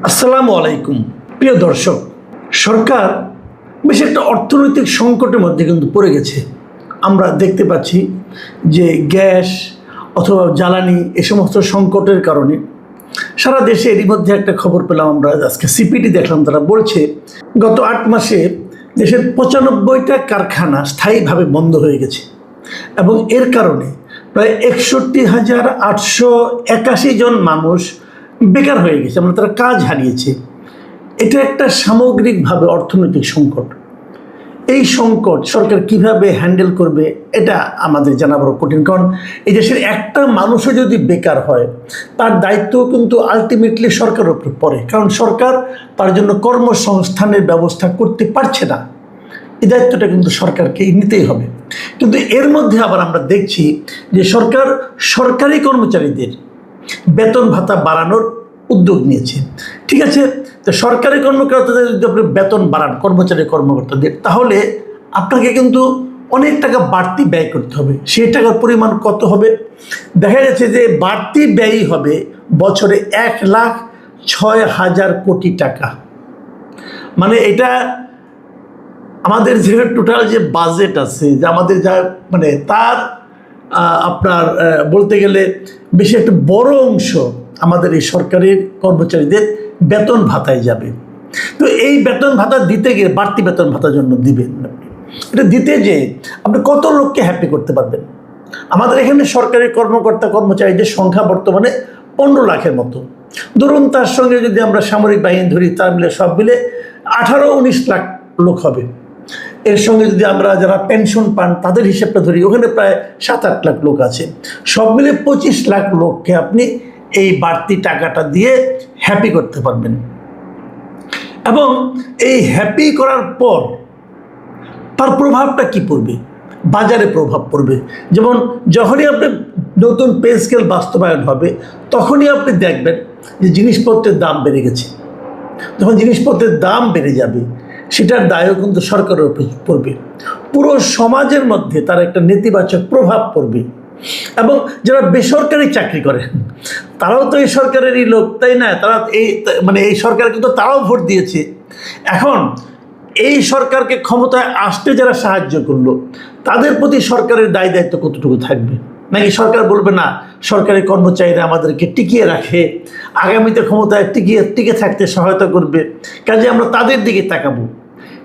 আসসালামু আলাইকুম। প্রিয় দর্শক, সরকার বেশ একটা অর্থনৈতিক সংকটের মধ্যে কিন্তু পড়ে গেছে। আমরা দেখতে পাচ্ছি যে গ্যাস অথবা জ্বালানি এ সমস্ত সংকটের কারণে সারা দেশে এরই মধ্যে একটা খবর পেলাম, আমরা আজকে সিপিটি দেখলাম, তারা বলছে গত 8 মাসে দেশের 95টা কারখানা স্থায়ীভাবে বন্ধ হয়ে গেছে এবং এর কারণে প্রায় 61,881 জন মানুষ বেকার হয়ে গেছে, মানে তারা কাজ হারিয়েছে। এটা একটা সামগ্রিকভাবে অর্থনৈতিক সংকট। এই সংকট সরকার কিভাবে হ্যান্ডেল করবে এটা আমাদের জানা বড় কঠিন, কারণ এই দেশের একটা মানুষও যদি বেকার হয় তার দায়িত্ব কিন্তু আলটিমেটলি সরকারের উপর পড়ে, কারণ সরকার তার জন্য কর্মসংস্থানের ব্যবস্থা করতে পারছে না। এই দায়িত্বটা কিন্তু সরকারকে নিতেই হবে। কিন্তু এর মধ্যে আবার আমরা দেখছি যে সরকার সরকারি কর্মচারীদের বেতন ভাতা বাড়ানোর উদ্যোগ নিয়েছে। ঠিক আছে, তো সরকারি কর্মকর্তাদের যদি আপনি বেতন বাড়ান, কর্মচারী কর্মকর্তাদের, তাহলে আপনাকে কিন্তু অনেক টাকা বাড়তি ব্যয় করতে হবে। সেই টাকার পরিমাণ কত হবে? দেখা যাচ্ছে যে বাড়তি ব্যয় হবে বছরে 1,06,000 কোটি টাকা। মানে এটা আমাদের যে টোটাল যে বাজেট আছে, যে আমাদের যা মানে তার আপনার বলতে গেলে বেশি একটা বড় অংশ আমাদের এই সরকারি কর্মচারীদের বেতন ভাতায় যাবে। তো এই বেতন ভাতা দিতে গিয়ে বাড়তি বেতন ভাতার জন্য দিবেন আপনি, এটা দিতে যে আপনি কত লোককে হ্যাপি করতে পারবেন? আমাদের এখানে সরকারি কর্মকর্তা কর্মচারীদের সংখ্যা বর্তমানে 15 লাখের মতো। ধরুন তার সঙ্গে যদি আমরা সামরিক বাহিনী ধরি, তার মিলে সব মিলে 18-19 লাখ লোক হবে। এর সঙ্গে যদি আমরা যারা পেনশন পান তাদের হিসেবটা ধরি, ওখানে প্রায় 7-8 লাখ লোক আছে। সব মিলে 25 লাখ লোককে আপনি এই বাড়তি টাকাটা দিয়ে হ্যাপি করতে পারবেন। এবং এই হ্যাপি করার পর তার প্রভাবটা কি পড়বে? বাজারে প্রভাব পড়বে। যেমন যখনই আপনি নতুন পে স্কেল বাস্তবায়ন হবে, তখনই আপনি দেখবেন যে জিনিসপত্রের দাম বেড়ে গেছে। যখন জিনিসপত্রের দাম বেড়ে যাবে, সেটার দায়ও কিন্তু সরকারের উপর পড়বে। পুরো সমাজের মধ্যে তার একটা নেতিবাচক প্রভাব পড়বে। এবং যারা বেসরকারি চাকরি করেন তারাও তো এই সরকারেরই লোক, তাই না? তারা এই সরকার কিন্তু তারাও ভোট দিয়েছে। এখন এই সরকারকে ক্ষমতায় আসতে যারা সাহায্য করলো, তাদের প্রতি সরকারের দায় দায়িত্ব কতটুকু থাকবে? নাকি সরকার বলবে না, সরকারি কর্মচারীরা আমাদেরকে টিকিয়ে রাখে, আগামীতে ক্ষমতায় টিকে থাকতে সহায়তা করবে, কাজে আমরা তাদের দিকে তাকাবো।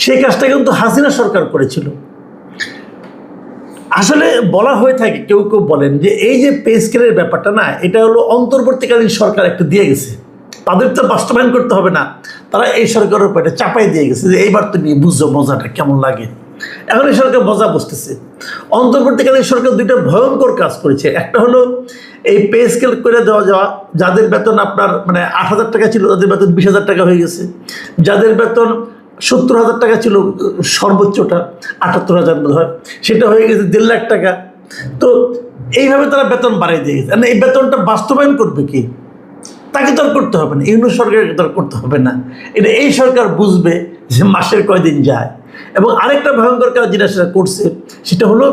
সেই কাজটা কিন্তু হাসিনা সরকার করেছিল। আসলে বলা হয়ে থাকে, কেউ কেউ বলেন যে এই যে পে স্কেলের ব্যাপারটা না, এটা হলো অন্তর্বর্তীকালীন সরকার একটা দিয়ে গেছে, তাদের তো বাস্তবায়ন করতে হবে না, তারা এই সরকারের উপর এটা চাপাই দিয়ে গেছে যে এইবার তো নিয়ে বুঝছো মজাটা কেমন লাগে। এখন এই সরকার মজা বসতেছে। অন্তর্বর্তীকালীন সরকার দুইটা ভয়ঙ্কর কাজ করেছে। একটা হলো এই পে স্কেল করে দেওয়া যাওয়া, যাদের বেতন আপনার 8,000 টাকা ছিল তাদের বেতন 20,000 টাকা হয়ে গেছে, যাদের বেতন 70,000 টাকা ছিল সর্বোচ্চটা, 78,000 বোধ হয়, সেটা হয়ে গেছে 1.5 লাখ টাকা। তো এইভাবে তারা বেতন বাড়িয়ে দিয়ে গেছে। এই বেতনটা বাস্তবায়ন করবে কি? তাকে তো আর করতে হবে না, ইউনিট সরকারকে তো আর করতে হবে না। এটা এই সরকার বুঝবে যে মাসের কয়দিন যায়। এবং আরেকটা ভয়ঙ্কর কাজ যেটা সেটা করছে, সেটা হলো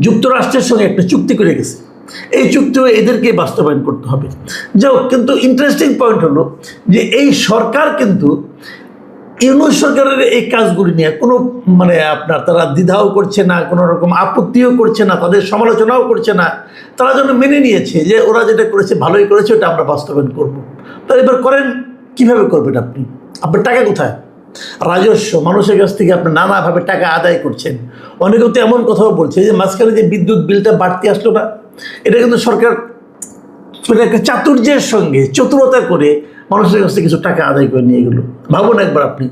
যুক্তরাষ্ট্রের সঙ্গে একটা চুক্তি করে গেছে। এই চুক্তিও এদেরকে বাস্তবায়ন করতে হবে। যাও, কিন্তু ইন্টারেস্টিং পয়েন্ট হলো যে এই সরকার কিন্তু ইউনিট সরকারের এই কাজগুলি নিয়ে কোনো আপনার তারা দ্বিধাও করছে না, কোনো রকম আপত্তিও করছে না, তাদের সমালোচনাও করছে না। তারা যেন মেনে নিয়েছে যে ওরা যেটা করেছে ভালোই করেছে, ওটা আমরা বাস্তবায়ন করব। তো এবার করেন, কীভাবে করবেন আপনি? আপনার টাকা কোথায়? রাজস্ব, মানুষের কাছ থেকে আপনি নানাভাবে টাকা আদায় করছেন। অনেকেও তো এমন কথাও বলছে যে মাঝখানে যে বিদ্যুৎ বিলটা বাড়তি আসলো না, এটা কিন্তু সরকার একটা চাতুর্যের সঙ্গে চতুরতা করে মানুষের কাছ থেকে কিছু টাকা আদায় করে নিয়ে গেলো। ভাবুন একবার, আপনি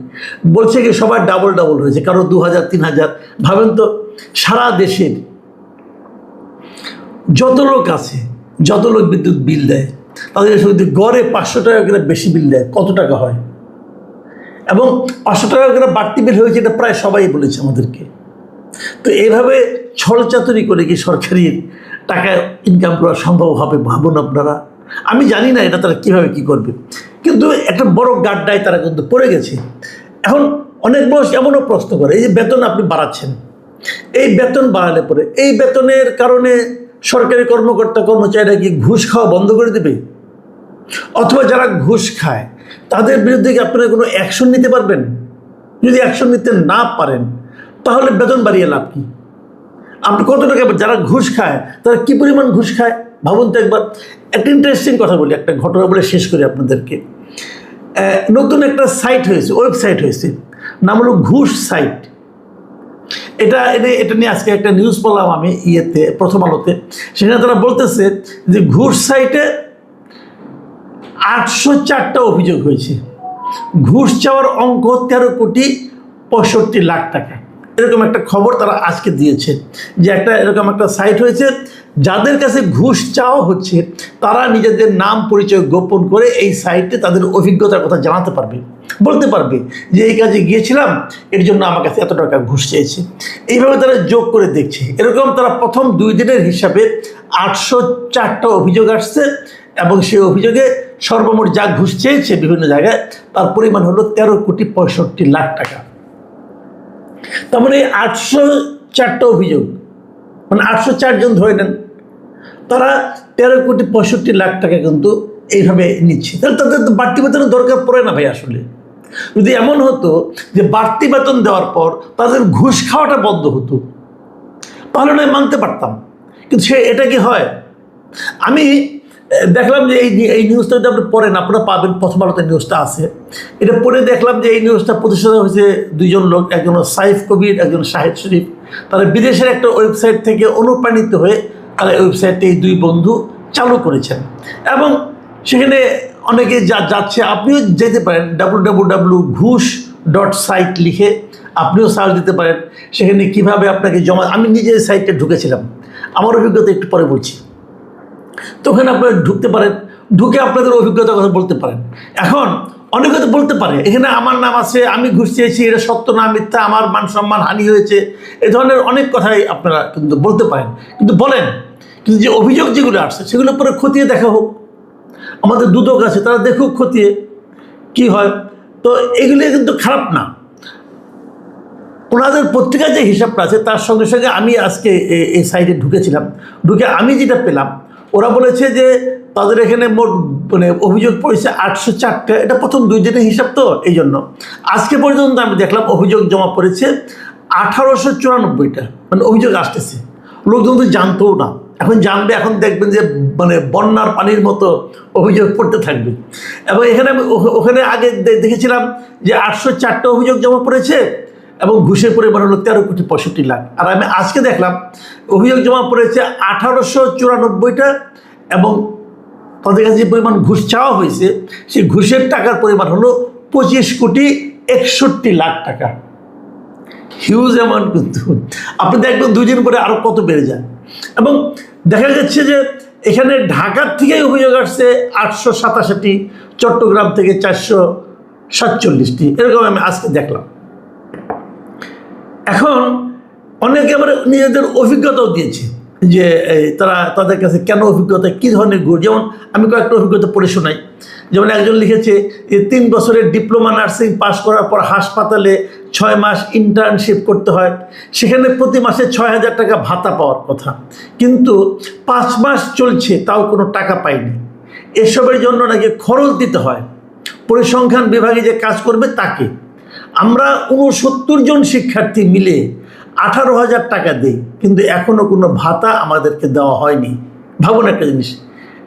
বলছে কি সবার ডাবল হয়েছে, কারো 2,000 3,000। ভাবেন তো, সারা দেশের যত লোক আছে, যত লোক বিদ্যুৎ বিল দেয়, তাদের যদি গড়ে 500 টাকা করে বেশি বিল দেয়, কত টাকা হয়? এবং 500 টাকা করে বাড়তি বিল হয়েছে, এটা প্রায় সবাই বলেছে আমাদেরকে। তো এইভাবে ছলচাতুরি করে কি সরকারি টাকা ইনকাম করা সম্ভব হবে? ভাবুন আপনারা। আমি জানি না এটা তারা কীভাবে কী করবে, কিন্তু একটা বড় গাড্ডায় তারা কিন্তু পড়ে গেছে। এখন অনেক মানুষ এমনও প্রশ্ন করে, এই যে বেতন আপনি বাড়াচ্ছেন, এই বেতন বাড়ালে পরে এই বেতনের কারণে সরকারি কর্মকর্তা কর্মচারীরা কি ঘুষ খাওয়া বন্ধ করে দেবে? অথবা যারা ঘুষ খায় তাদের বিরুদ্ধে কি আপনারা কোনো অ্যাকশন নিতে পারবেন? যদি অ্যাকশন নিতে না পারেন তাহলে বেতন বাড়িয়ে লাভ কি? আপনি কত টাকা, যারা ঘুষ খায় তারা কি পরিমাণ ঘুষ খায় ভাবুন তো একবার। একটা ইন্টারেস্টিং কথা বলি, একটা ঘটনা বলে শেষ করি আপনাদেরকে। নতুন একটা সাইট হয়েছে, ওয়েবসাইট হয়েছে, নাম হলো ঘুষ সাইট। এটা নিয়ে আজকে একটা নিউজ পড়লাম আমি প্রথম আলোতে। সেখানে তারা বলতেছে যে ঘুষ সাইটে 804টা অভিযোগ হয়েছে, ঘুষ চাওয়ার অঙ্ক 13,65,00,000 টাকা। এরকম একটা খবর তারা আজকে দিয়েছে যে এরকম একটা সাইট হয়েছে, যাদের কাছে ঘুষ চাওয়া হচ্ছে তারা নিজেদের নাম পরিচয় গোপন করে এই সাইটে তাদের অভিজ্ঞতার কথা জানাতে পারবে, বলতে পারবে যে এই কাজে গিয়েছিলাম, এর জন্য আমার কাছে এত টাকা ঘুষ চেয়েছে। এইভাবে তারা যোগ করে দেখছে। এরকম তারা প্রথম 2 দিনের হিসাবে 804টা অভিযোগ আসছে এবং সেই অভিযোগে সর্বমোট যা ঘুষ চেয়েছে বিভিন্ন জায়গায় তার পরিমাণ হলো 13,65,00,000 টাকা। তার মানে 804টা অভিযোগ, মানে 804 জন ধরে নেন, তারা 13,65,00,000 টাকা কিন্তু এইভাবে নিচ্ছে। তাহলে তাদের তো বাড়তি বেতনের দরকার পড়ে না ভাই। আসলে যদি এমন হতো যে বাড়তি বেতন দেওয়ার পর তাদের ঘুষ খাওয়াটা বন্ধ হতো তাহলে নয় মানতে পারতাম, কিন্তু এটা কি হয়? আমি দেখলাম যে এই নিউজটা যদি আপনি পড়েন, আপনারা পাবেন, প্রথম আলোতে নিউজটা আছে। এটা পড়ে দেখলাম যে এই নিউজটা প্রতিষ্ঠিত হয়েছে 2 জন লোক, একজন সাইফ কবির, একজন শাহেদ শরীফ। তারা বিদেশের একটা ওয়েবসাইট থেকে অনুপ্রাণিত হয়ে তারা ওয়েবসাইটে এই 2 বন্ধু চালু করেছেন এবং সেখানে অনেকে যাচ্ছে। আপনিও যেতে পারেন, www.ঘুষ.site লিখে আপনিও সার্চ দিতে পারেন। সেখানে কিভাবে আপনাকে জমা, আমি নিজে সাইটে ঢুকেছিলাম, আমার অভিজ্ঞতা একটু পরে বলছি। তো ওখানে আপনারা ঢুকতে পারেন, ঢুকে আপনাদের অভিজ্ঞতার কথা বলতে পারেন। এখন অনেকে তো বলতে পারে এখানে আমার নাম আছে, আমি ঘুষ চেয়েছি, এটা সত্য না মিথ্যা, আমার মান সম্মান হানি হয়েছে, এ ধরনের অনেক কথাই আপনারা কিন্তু বলতে পারেন, কিন্তু বলেন। কিন্তু যে অভিযোগ যেগুলো আসছে সেগুলো পরে খতিয়ে দেখা হোক। আমাদের দুদক আছে, তারা দেখুক খতিয়ে কি হয়। তো এগুলি কিন্তু খারাপ না। ওনাদের পত্রিকার যে হিসাবটা আছে তার সঙ্গে সঙ্গে আমি আজকে এই সাইটে ঢুকেছিলাম, ঢুকে আমি যেটা পেলাম, ওরা বলেছে যে তাদের এখানে মোট মানে অভিযোগ পড়েছে 804টা। এটা প্রথম 2 দিনের হিসাব, তো এই জন্য আজকে পর্যন্ত আমি দেখলাম অভিযোগ জমা পড়েছে 1894টা। মানে অভিযোগ আসতেছে, লোকজন তো জানতোও না, এখন জানবে, এখন দেখবেন যে মানে বন্যার পানির মতো অভিযোগ পড়তে থাকবে। এবং এখানে আমি ওখানে আগে দেখেছিলাম যে 804টা অভিযোগ জমা পড়েছে এবং ঘুষের পরিমাণ হলো 13,65,00,000। আর আমি আজকে দেখলাম অভিযোগ জমা পড়েছে 1894টা এবং তাদের কাছে যে পরিমাণ ঘুষ চাওয়া হয়েছে সেই ঘুষের টাকার পরিমাণ হলো 25,61,00,000 টাকা। হিউজ অ্যামাউন্ট কিন্তু। আপনি দেখবেন 2 দিন পরে আরও কত বেড়ে যায়। এবং দেখা যাচ্ছে যে এখানে ঢাকার থেকেই অভিযোগ আসছে 887টি, চট্টগ্রাম থেকে 447টি, এরকম আমি আজকে দেখলাম। এখন অনেকে আবার নিজেদের অভিজ্ঞতাও দিয়েছে যে তাদের কাছে কেন অভিজ্ঞতা, কী ধরনের ঘুষ। যেমন আমি কয়েকটা অভিজ্ঞতা পড়ে শোনাই। যেমন একজন লিখেছে যে 3 বছরের ডিপ্লোমা নার্সিং পাস করার পর হাসপাতালে 6 মাস ইন্টার্নশিপ করতে হয়, সেখানে প্রতি মাসে 6,000 টাকা ভাতা পাওয়ার কথা, কিন্তু 5 মাস চলছে তাও কোনো টাকা পায়নি। এসবের জন্য নাকি খরচ দিতে হয় পরিসংখ্যান বিভাগে যে কাজ করবে তাকে। আমরা 69 জন শিক্ষার্থী মিলে 18,000 টাকা দিই, কিন্তু এখনও কোনো ভাতা আমাদেরকে দেওয়া হয়নি। ভাবুন একটা জিনিস,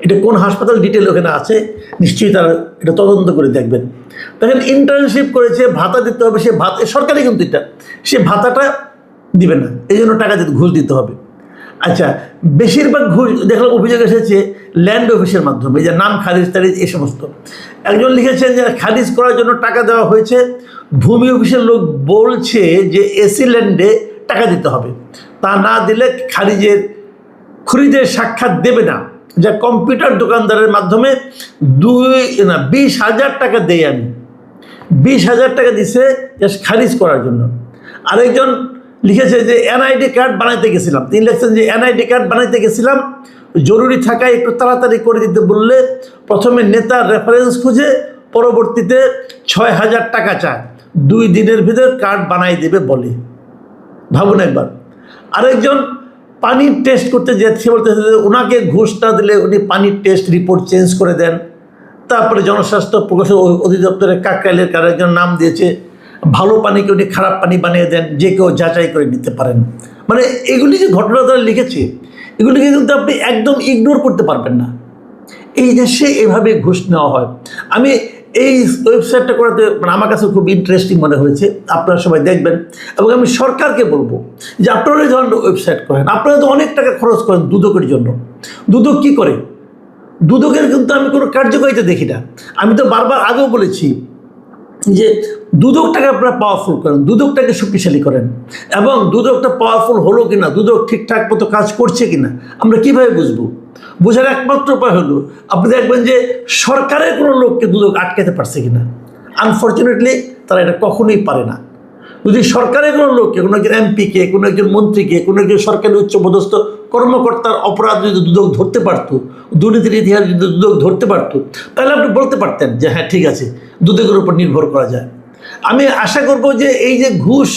এটা কোন হাসপাতাল ডিটেল ওখানে আছে, নিশ্চয়ই তারা এটা তদন্ত করে দেখবেন। দেখেন ইন্টার্নশিপ করেছে, ভাতা দিতে হবে, সে ভাতা সরকারি কিন্তু এটা, সে ভাতাটা দিবে না, এই জন্য টাকা দিতে ঘুষ দিতে হবে। আচ্ছা, বেশিরভাগ ঘুষ দেখলাম অভিযোগ এসেছে ল্যান্ড অফিসের মাধ্যমে, যে নাম খারিজ টারিজ এই সমস্ত। একজন লিখেছেন যে খারিজ করার জন্য টাকা দেওয়া হয়েছে, ভূমি অফিসের লোক বলছে যে এসি ল্যান্ডে টাকা দিতে হবে, তা না দিলে খরিদের সাক্ষাৎ দেবে না। যা কম্পিউটার দোকানদারের মাধ্যমে 20,000 টাকা দেই আমি, 20,000 টাকা দিছে জাস্ট খারিজ করার জন্য। আরেকজন লিখেছে যে এনআইডি কার্ড বানাইতে গেছিলাম, তিনি লিখছেন যে এনআইডি কার্ড বানাইতে গেছিলাম, জরুরি থাকায় একটু তাড়াতাড়ি করে দিতে বললে প্রথমে নেতার রেফারেন্স খুঁজে পরবর্তীতে 6,000 টাকা চায়, 2 দিনের ভিতর কার্ড বানাই দেবে বলে। ভাবুন একবার। আরেকজন পানির টেস্ট করতে যেতে বলতেছে যে ওনাকে ঘুষ না দিলে উনি পানির টেস্ট রিপোর্ট চেঞ্জ করে দেন, তারপরে জনস্বাস্থ্য প্রকৌশল অধিদপ্তরের কাকরাইলের কার একজন নাম দিয়েছে, ভালো পানিকে উনি খারাপ পানি বানিয়ে দেন, যে কেউ যাচাই করে নিতে পারেন। মানে এগুলি যে ঘটনা তারা লিখেছে, এগুলিকে কিন্তু আপনি একদম ইগনোর করতে পারবেন না। এই দেশে এভাবে ঘুষ নেওয়া হয়। আমি এই ওয়েবসাইটটা করাতে মানে আমার কাছে খুব ইন্টারেস্টিং মনে হয়েছে, আপনারা সবাই দেখবেন। এবং আমি সরকারকে বলবো যে আপনারা এই ধরনের ওয়েবসাইট করেন, আপনারা তো অনেক টাকা খরচ করেন দুদকের জন্য। দুদক কী করে? দুদকের কিন্তু আমি কোনো কার্যকারিতা দেখি না। আমি তো বারবার আগেও বলেছি যে দুদকটাকে আপনারা পাওয়ারফুল করেন, দুদকটাকে শক্তিশালী করেন, এবং দুদকটা পাওয়ারফুল হলো কিনা, দুদক ঠিকঠাক মতো কাজ করছে কিনা আমরা কীভাবে বুঝবো? বোঝার একমাত্র উপায় হলো আপনি দেখবেন যে সরকারের কোনো লোককে দুদক আটকাতে পারছে কিনা। আনফর্চুনেটলি তারা এটা কখনোই পারে না। যদি সরকারের কোনো লোককে, কোনো একজন এমপিকে, কোনো একজন মন্ত্রীকে, কোনো একজন সরকারি উচ্চপদস্থ কর্মকর্তার অপরাধ যদি দুদক ধরতে পারতো, দুর্নীতির ইতিহাস যদি দুদক ধরতে পারতো, তাহলে আপনি বলতে পারতেন যে হ্যাঁ ঠিক আছে, দুদকের উপর নির্ভর করা যায়। আমি আশা করব যে এই যে ঘুষ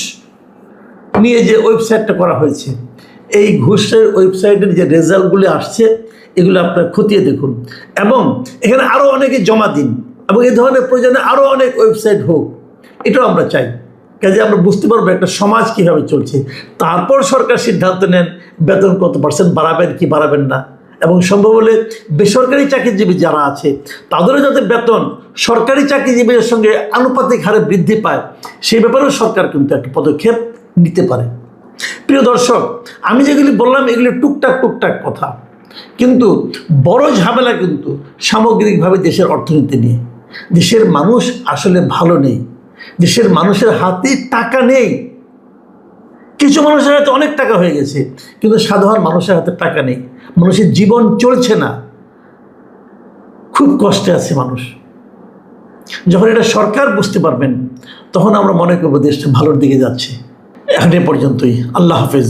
নিয়ে যে ওয়েবসাইটটা করা হয়েছে, এই ঘুষের ওয়েবসাইটের যে রেজাল্টগুলি আসছে এগুলো আপনারা খতিয়ে দেখুন, এবং এখানে আরও অনেকে জমা দিন, এবং এই ধরনের প্রয়োজনে আরও অনেক ওয়েবসাইট হোক, এটাও আমরা চাই। কাজে আমরা বুঝতে পারবো একটা সমাজ কীভাবে চলছে। তারপর সরকার সিদ্ধান্ত নেন বেতন কত পার্সেন্ট বাড়াবেন কি বাড়াবেন না, এবং সম্ভব হলে বেসরকারি চাকরিজীবী যারা আছে তাদেরও যাতে বেতন সরকারি চাকরিজীবীদের সঙ্গে আনুপাতিক হারে বৃদ্ধি পায়, সেই ব্যাপারেও সরকার কিন্তু একটা পদক্ষেপ নিতে পারে। প্রিয় দর্শক, আমি যেগুলি বললাম এগুলি টুকটাক কথা, কিন্তু বড় ঝামেলা কিন্তু সামগ্রিকভাবে দেশের অর্থনীতি নিয়ে। দেশের মানুষ আসলে ভালো নেই, দেশের মানুষের হাতে টাকা নেই। কিছু মানুষের হাতে অনেক টাকা হয়ে গেছে, কিন্তু সাধারণ মানুষের হাতে টাকা নেই। মানুষের জীবন চলছে না, খুব কষ্টে আছে মানুষ। যখন এটা সরকার বুঝতে পারবেন, তখন আমরা মনে করবো দেশটা ভালোর দিকে যাচ্ছে। এখন এ পর্যন্তই। আল্লাহ হাফেজ।